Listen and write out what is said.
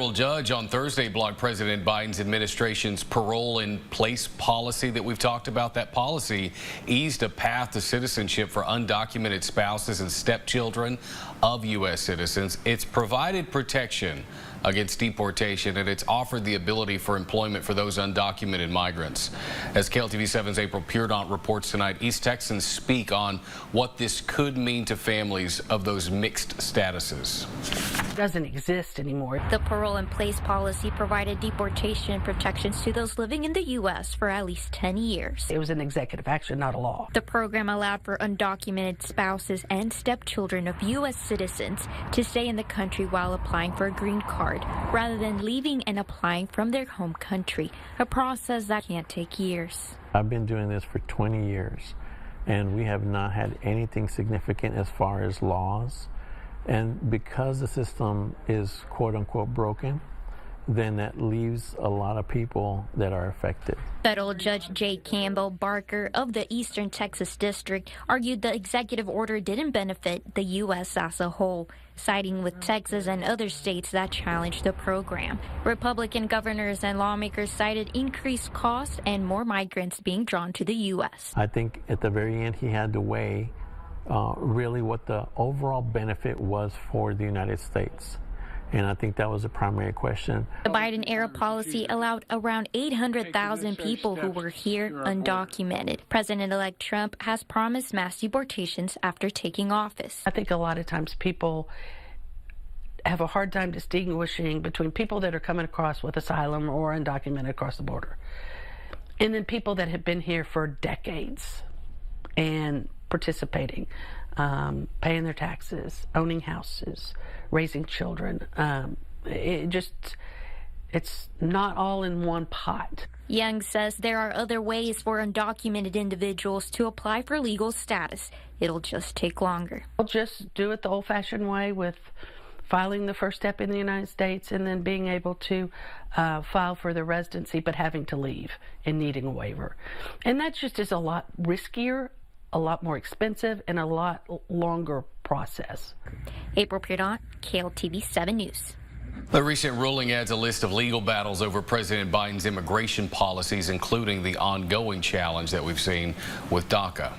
Federal judge on Thursday blocked President Biden's administration's parole in place policy that we've talked about. That policy eased a path to citizenship for undocumented spouses and stepchildren of U.S. citizens. It's provided protection against deportation, and it's offered the ability for employment for those undocumented migrants. As KLTV 7's April Peardant reports tonight, East Texans speak on what this could mean to families of those mixed statuses. It doesn't exist anymore. The parole in place policy provided deportation protections to those living in the U.S. for at least 10 years. It was an executive action, not a law. The program allowed for undocumented spouses and stepchildren of U.S. citizens to stay in the country while applying for a green card, rather than leaving and applying from their home country, a process that can't take years. I've been doing this for 20 years, and we have not had anything significant as far as laws. And because the system is quote-unquote broken, then that leaves a lot of people that are affected. Federal Judge J. Campbell Barker of the Eastern Texas District argued the executive order didn't benefit the U.S. as a whole, siding with Texas and other states that challenged the program. Republican governors and lawmakers cited increased costs and more migrants being drawn to the U.S. I think at the very end he had to weigh really what the overall benefit was for the United States. And I think that was the primary question. The Biden-era policy allowed around 800,000 people who were here undocumented. President-elect Trump has promised mass deportations after taking office. I think a lot of times people have a hard time distinguishing between people that are coming across with asylum or undocumented across the border, and then people that have been here for decades and participating, paying their taxes, owning houses, raising children. It's not all in one pot. Young says there are other ways for undocumented individuals to apply for legal status. It'll just take longer. We'll just do it the old-fashioned way, with filing the first step in the United States and then being able to file for the residency but having to leave and needing a waiver. And that just is a lot riskier, a lot more expensive, and a lot longer process. April Peardant, KLTV 7 News. The recent ruling adds a list of legal battles over President Biden's immigration policies, including the ongoing challenge that we've seen with DACA.